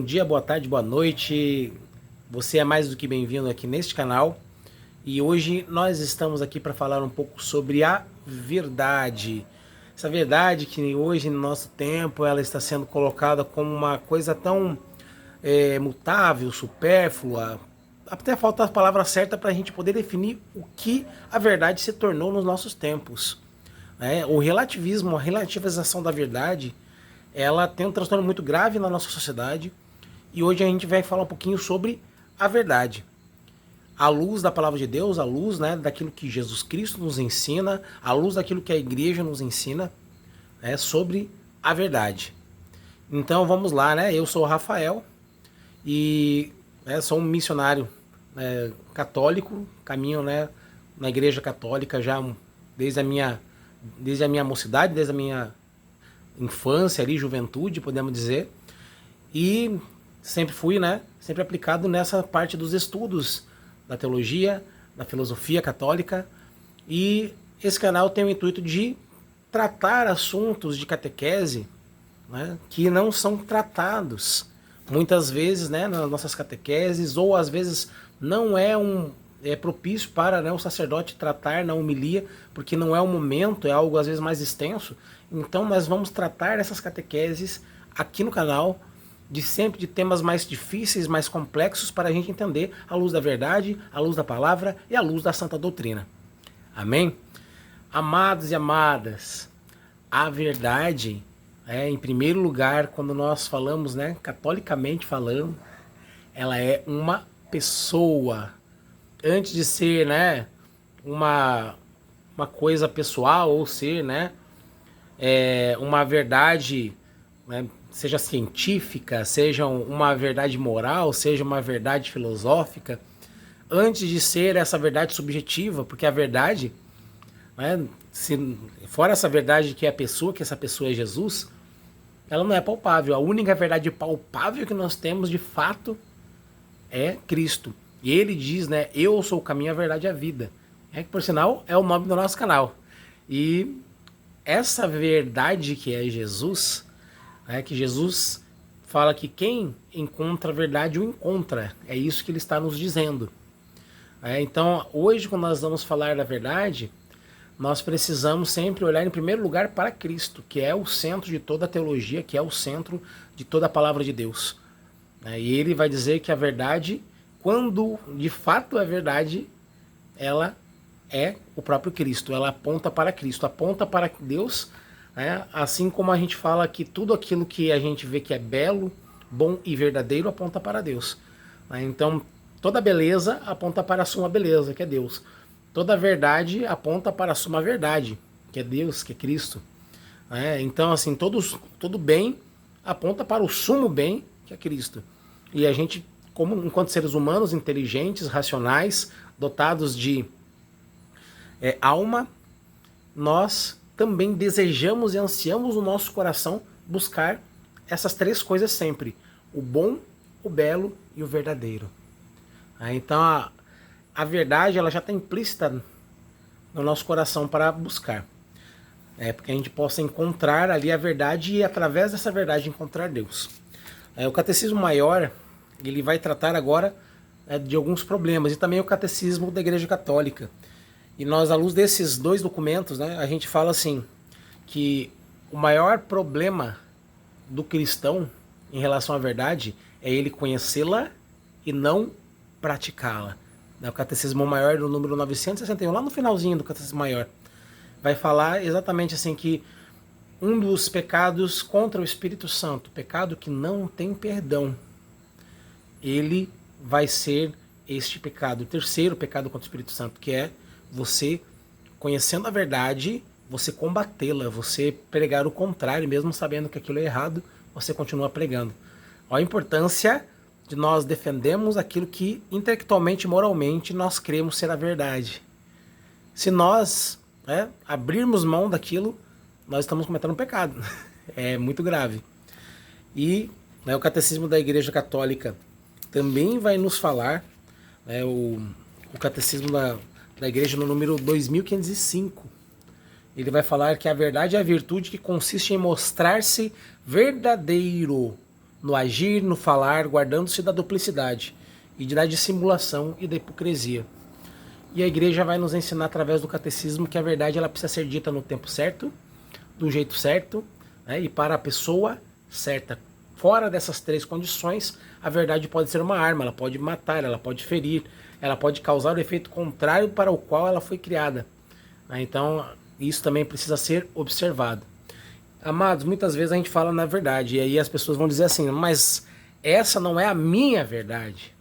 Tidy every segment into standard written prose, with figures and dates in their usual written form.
dia, boa tarde, boa noite. Você é mais do que bem-vindo aqui neste canal. E hoje nós estamos aqui para falar um pouco sobre a verdade. Essa verdade que hoje no nosso tempo ela está sendo colocada como uma coisa tão mutável, supérflua. Até falta a palavra certa para a gente poder definir o que a verdade se tornou nos nossos tempos. O relativismo, a relativização da verdade, ela tem um transtorno muito grave na nossa sociedade. E hoje a gente vai falar um pouquinho sobre a verdade. À luz da palavra de Deus, à luz, daquilo que Jesus Cristo nos ensina, à luz daquilo que a igreja nos ensina, sobre a verdade. Então vamos lá, eu sou o Rafael e sou um missionário católico, caminho na igreja católica já desde a minha mocidade, desde a minha infância ali, juventude, podemos dizer, e sempre fui, sempre aplicado nessa parte dos estudos da teologia, da filosofia católica, e esse canal tem o intuito de tratar assuntos de catequese, que não são tratados muitas vezes, nas nossas catequeses, ou às vezes não é propício para o sacerdote tratar na homilia, porque não é o momento, é algo às vezes mais extenso. Então nós vamos tratar essas catequeses aqui no canal, sempre de temas mais difíceis, mais complexos, para a gente entender à luz da verdade, à luz da palavra e à luz da santa doutrina. Amém? Amados e amadas, a verdade, em primeiro lugar, quando nós falamos, catolicamente falando, ela é uma pessoa. Antes de ser, uma coisa pessoal, ou ser, uma verdade, seja científica, seja uma verdade moral, seja uma verdade filosófica, antes de ser essa verdade subjetiva, porque a verdade, se fora essa verdade que é a pessoa, que essa pessoa é Jesus, ela não é palpável. A única verdade palpável que nós temos de fato é Cristo. E ele diz, eu sou o caminho, a verdade e a vida. Que por sinal é o nome do nosso canal. E essa verdade que é Jesus, que Jesus fala que quem encontra a verdade o encontra. É isso que ele está nos dizendo. Então, hoje, quando nós vamos falar da verdade, nós precisamos sempre olhar em primeiro lugar para Cristo, que é o centro de toda a teologia, que é o centro de toda a palavra de Deus. E ele vai dizer que a verdade, quando de fato é verdade, ela é o próprio Cristo, ela aponta para Cristo, aponta para Deus, assim como a gente fala que tudo aquilo que a gente vê que é belo, bom e verdadeiro aponta para Deus. Então, toda beleza aponta para a suma beleza, que é Deus. Toda verdade aponta para a suma verdade, que é Deus, que é Cristo. Então, assim, todo bem aponta para o sumo bem, que é Cristo. E a gente, enquanto seres humanos inteligentes, racionais, dotados de alma, nós também desejamos e ansiamos no nosso coração buscar essas três coisas sempre: o bom, o belo e o verdadeiro. Então a verdade ela já está implícita no nosso coração para buscar, porque a gente possa encontrar ali a verdade e através dessa verdade encontrar Deus. O Catecismo Maior ele vai tratar agora de alguns problemas, e também o Catecismo da Igreja Católica. E nós, à luz desses dois documentos, a gente fala assim, que o maior problema do cristão em relação à verdade é ele conhecê-la e não praticá-la. O Catecismo Maior, do número 961, lá no finalzinho do Catecismo Maior, vai falar exatamente assim que um dos pecados contra o Espírito Santo, pecado que não tem perdão, ele vai ser este pecado, o terceiro pecado contra o Espírito Santo, que é você, conhecendo a verdade, você combatê-la, você pregar o contrário, mesmo sabendo que aquilo é errado, você continua pregando. Olha a importância de nós defendermos aquilo que intelectualmente e moralmente nós cremos ser a verdade. Se nós abrirmos mão daquilo, nós estamos cometendo um pecado. É muito grave. E o Catecismo da Igreja Católica também vai nos falar, o Catecismo da Igreja no número 2505, ele vai falar que a verdade é a virtude que consiste em mostrar-se verdadeiro no agir, no falar, guardando-se da duplicidade e da dissimulação e da hipocrisia. E a igreja vai nos ensinar através do catecismo que a verdade ela precisa ser dita no tempo certo, do jeito certo, né, e para a pessoa certa. Fora dessas três condições, a verdade pode ser uma arma, ela pode matar, ela pode ferir, ela pode causar o efeito contrário para o qual ela foi criada. Então, isso também precisa ser observado. Amados, muitas vezes a gente fala na verdade, e aí as pessoas vão dizer assim, mas essa não é a minha verdade.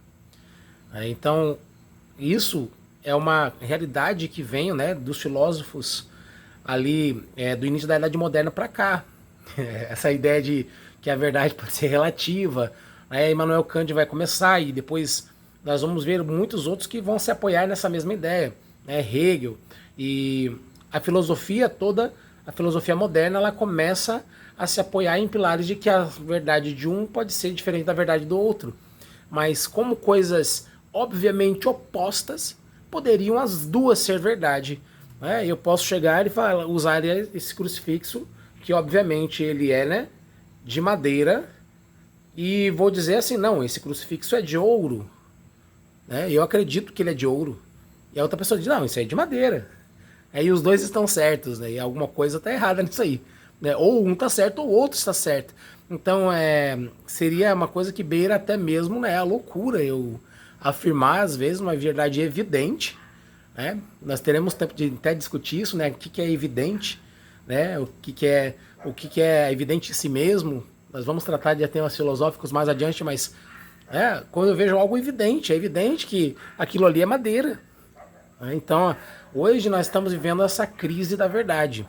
Então, isso é uma realidade que vem, né, dos filósofos ali do início da Idade Moderna para cá. Essa ideia de que a verdade pode ser relativa. Immanuel Kant vai começar e depois nós vamos ver muitos outros que vão se apoiar nessa mesma ideia. Hegel e a filosofia toda, a filosofia moderna, ela começa a se apoiar em pilares de que a verdade de um pode ser diferente da verdade do outro. Mas como coisas obviamente opostas, poderiam as duas ser verdade. Eu posso chegar e usar esse crucifixo, que obviamente ele é, né, de madeira, e vou dizer assim, não, esse crucifixo é de ouro. Eu acredito que ele é de ouro. E a outra pessoa diz, não, isso aí é de madeira. Aí os dois estão certos, né? E alguma coisa está errada nisso aí. Ou um está certo ou o outro está certo. Então seria uma coisa que beira até mesmo, né, a loucura eu afirmar às vezes uma verdade evidente. Nós teremos tempo de até discutir isso, né? O que é evidente, né? O que é evidente em si mesmo. Nós vamos tratar de temas filosóficos mais adiante, mas quando eu vejo algo evidente, é evidente que aquilo ali é madeira. Então, hoje nós estamos vivendo essa crise da verdade.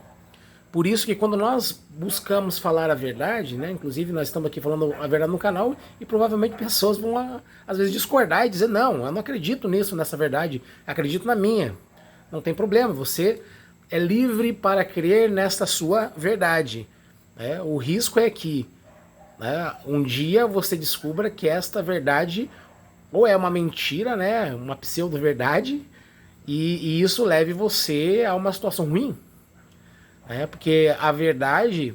Por isso que quando nós buscamos falar a verdade, né, inclusive nós estamos aqui falando a verdade no canal e provavelmente pessoas vão às vezes discordar e dizer, não, eu não acredito nisso, nessa verdade, acredito na minha. Não tem problema, você é livre para crer nesta sua verdade. O risco é que um dia você descubra que esta verdade ou é uma mentira, né, uma pseudo-verdade, e isso leve você a uma situação ruim. Porque a verdade,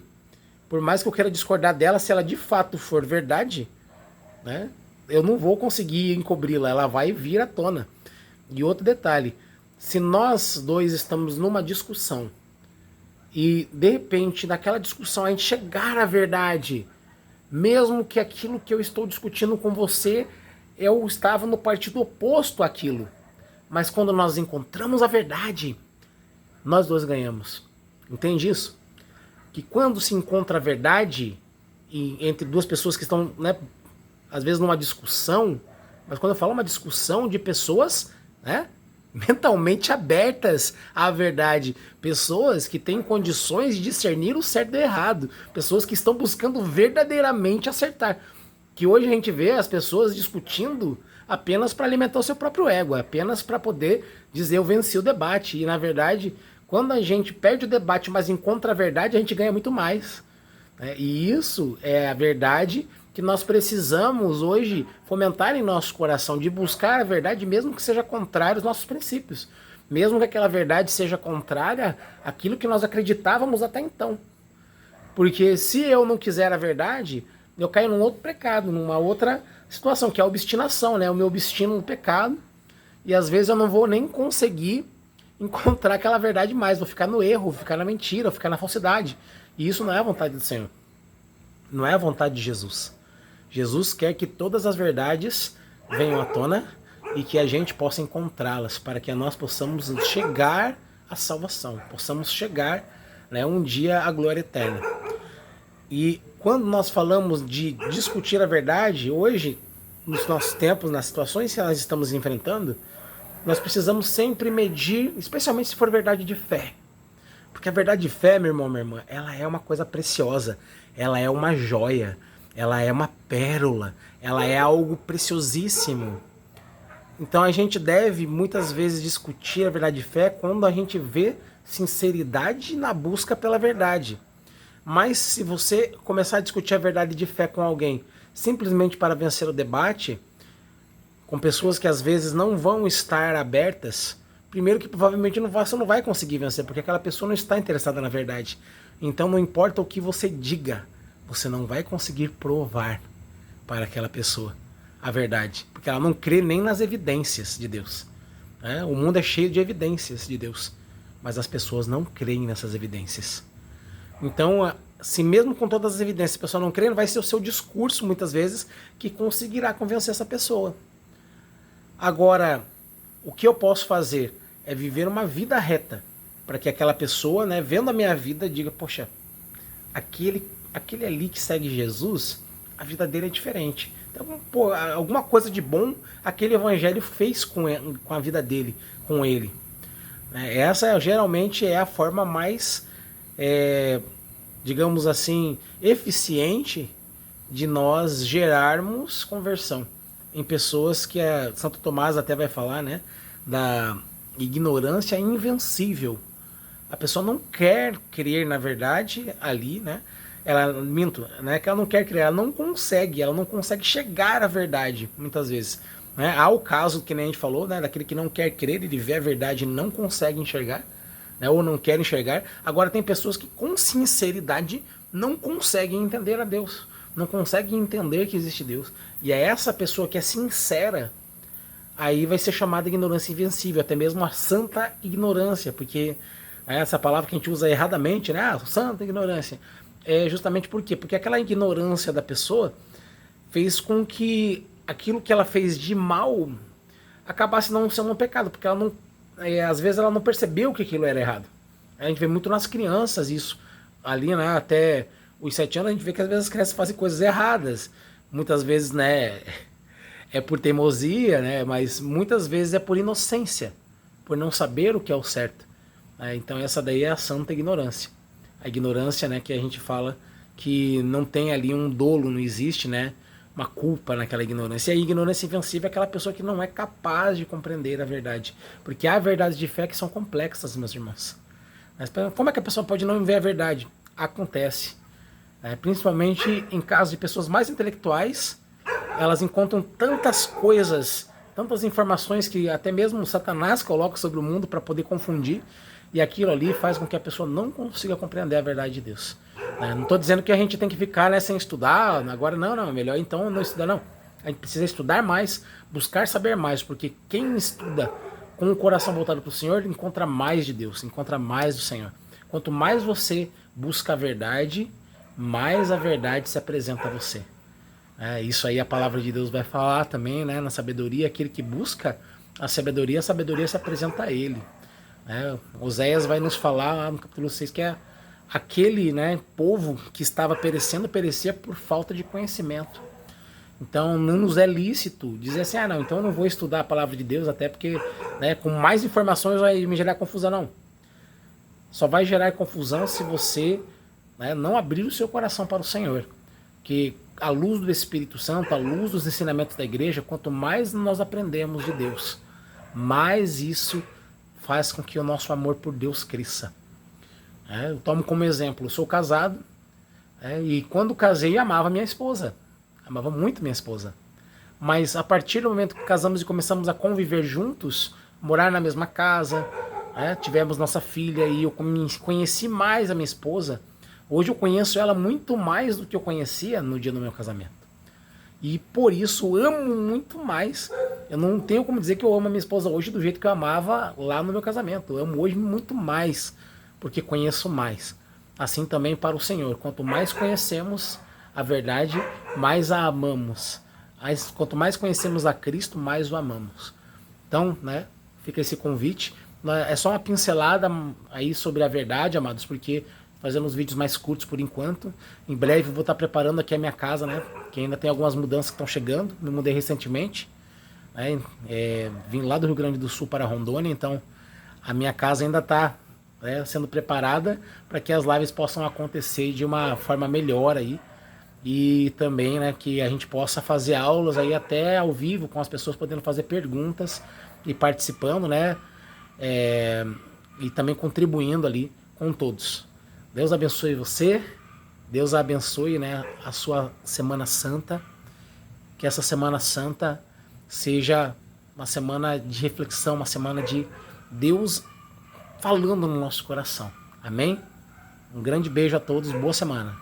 por mais que eu queira discordar dela, se ela de fato for verdade, né, eu não vou conseguir encobri-la, ela vai vir à tona. E outro detalhe, se nós dois estamos numa discussão e de repente naquela discussão a gente chegar à verdade, mesmo que aquilo que eu estou discutindo com você, eu estava no partido oposto àquilo, mas quando nós encontramos a verdade, nós dois ganhamos. Entende isso? Que quando se encontra a verdade entre duas pessoas que estão, né, às vezes numa discussão, mas quando eu falo uma discussão de pessoas, né, mentalmente abertas à verdade, pessoas que têm condições de discernir o certo do errado, pessoas que estão buscando verdadeiramente acertar. Que hoje a gente vê as pessoas discutindo apenas para alimentar o seu próprio ego, apenas para poder dizer eu venci o debate, e na verdade quando a gente perde o debate, mas encontra a verdade, a gente ganha muito mais. E isso é a verdade que nós precisamos hoje fomentar em nosso coração, de buscar a verdade, mesmo que seja contrário aos nossos princípios. Mesmo que aquela verdade seja contrária àquilo que nós acreditávamos até então. Porque se eu não quiser a verdade, eu caio num outro pecado, numa outra situação, que é a obstinação, né? Eu me obstino no pecado, e às vezes eu não vou nem conseguir encontrar aquela verdade mais, vou ficar no erro, vou ficar na mentira, vou ficar na falsidade. E isso não é a vontade do Senhor. Não é a vontade de Jesus. Jesus quer que todas as verdades venham à tona e que a gente possa encontrá-las, para que nós possamos chegar à salvação, possamos chegar, né, um dia à glória eterna. E quando nós falamos de discutir a verdade, hoje, nos nossos tempos, nas situações que nós estamos enfrentando, nós precisamos sempre medir, especialmente se for verdade de fé. Porque a verdade de fé, meu irmão, minha irmã, ela é uma coisa preciosa, ela é uma joia, ela é uma pérola, ela é algo preciosíssimo. Então a gente deve muitas vezes discutir a verdade de fé quando a gente vê sinceridade na busca pela verdade. Mas se você começar a discutir a verdade de fé com alguém simplesmente para vencer o debate, com pessoas que às vezes não vão estar abertas, primeiro que provavelmente você não vai conseguir vencer, porque aquela pessoa não está interessada na verdade. Então não importa o que você diga, você não vai conseguir provar. para aquela pessoa a verdade, porque ela não crê nem nas evidências de Deus. Né? O mundo é cheio de evidências de Deus, mas as pessoas não creem nessas evidências. Então, se mesmo com todas as evidências a pessoa não crê, vai ser o seu discurso, muitas vezes, que conseguirá convencer essa pessoa. Agora, o que eu posso fazer é viver uma vida reta, para que aquela pessoa, né, vendo a minha vida, diga, poxa, aquele ali que segue Jesus, a vida dele é diferente. Então, pô, alguma coisa de bom aquele evangelho fez com a vida dele, com ele. Essa geralmente é a forma mais, digamos assim, eficiente de nós gerarmos conversão em pessoas que Santo Tomás até vai falar, né, da ignorância invencível. A pessoa não quer crer na verdade ali, né? Que ela não quer crer, ela não consegue chegar à verdade, muitas vezes. Né? Há o caso, que nem a gente falou, né, daquele que não quer crer, ele vê a verdade e não consegue enxergar, né, ou não quer enxergar. Agora tem pessoas que com sinceridade não conseguem entender a Deus, não conseguem entender que existe Deus. E é essa pessoa que é sincera, aí vai ser chamada ignorância invencível, até mesmo a santa ignorância, porque essa palavra que a gente usa erradamente, né? Santa ignorância. É justamente por quê? Porque aquela ignorância da pessoa fez com que aquilo que ela fez de mal acabasse não sendo um pecado, porque ela não, às vezes ela não percebeu que aquilo era errado. A gente vê muito nas crianças isso. Ali, né, até os 7 anos, a gente vê que às vezes as crianças fazem coisas erradas. Muitas vezes, né, é por teimosia, né, mas muitas vezes é por inocência, por não saber o que é o certo. Então essa daí é a santa ignorância. A ignorância, né, que a gente fala que não tem ali um dolo, não existe, né, uma culpa naquela ignorância. E a ignorância invencível é aquela pessoa que não é capaz de compreender a verdade. Porque há verdades de fé que são complexas, meus irmãos. Mas como é que a pessoa pode não ver a verdade? Acontece. Principalmente em casos de pessoas mais intelectuais, elas encontram tantas coisas, tantas informações que até mesmo Satanás coloca sobre o mundo para poder confundir. E aquilo ali faz com que a pessoa não consiga compreender a verdade de Deus. Não estou dizendo que a gente tem que ficar, né, sem estudar, agora não, melhor então não estudar, não. A gente precisa estudar mais, buscar saber mais, porque quem estuda com o coração voltado para o Senhor encontra mais de Deus, encontra mais do Senhor. Quanto mais você busca a verdade, mais a verdade se apresenta a você. Isso aí a palavra de Deus vai falar também, né, na sabedoria, aquele que busca a sabedoria se apresenta a ele. Oséias vai nos falar lá no capítulo 6 que é aquele, né, povo que estava perecendo, perecia por falta de conhecimento. Então não nos é lícito dizer assim, não, então eu não vou estudar a palavra de Deus, até porque, né, com mais informações vai me gerar confusão. Não. Só vai gerar confusão se você, né, não abrir o seu coração para o Senhor. Que a luz do Espírito Santo, a luz dos ensinamentos da igreja, quanto mais nós aprendemos de Deus, mais isso faz com que o nosso amor por Deus cresça. Eu tomo como exemplo, eu sou casado, e quando casei amava minha esposa, amava muito minha esposa. Mas a partir do momento que casamos e começamos a conviver juntos, morar na mesma casa, tivemos nossa filha e eu conheci mais a minha esposa. Hoje eu conheço ela muito mais do que eu conhecia no dia do meu casamento. E por isso amo muito mais. Eu não tenho como dizer que eu amo a minha esposa hoje do jeito que eu amava lá no meu casamento. Eu amo hoje muito mais, porque conheço mais. Assim também para o Senhor. Quanto mais conhecemos a verdade, mais a amamos. Quanto mais conhecemos a Cristo, mais o amamos. Então, né, fica esse convite. É só uma pincelada aí sobre a verdade, amados, porque fazendo os vídeos mais curtos por enquanto. Em breve vou estar preparando aqui a minha casa, né? Que ainda tem algumas mudanças que estão chegando. Me mudei recentemente. Vim lá do Rio Grande do Sul para Rondônia, então a minha casa ainda está sendo preparada para que as lives possam acontecer de uma forma melhor aí. E também, né, que a gente possa fazer aulas aí até ao vivo, com as pessoas podendo fazer perguntas e participando, né? E também contribuindo ali com todos. Deus abençoe você, Deus abençoe, né, a sua Semana Santa, que essa Semana Santa seja uma semana de reflexão, uma semana de Deus falando no nosso coração. Amém? Um grande beijo a todos, boa semana.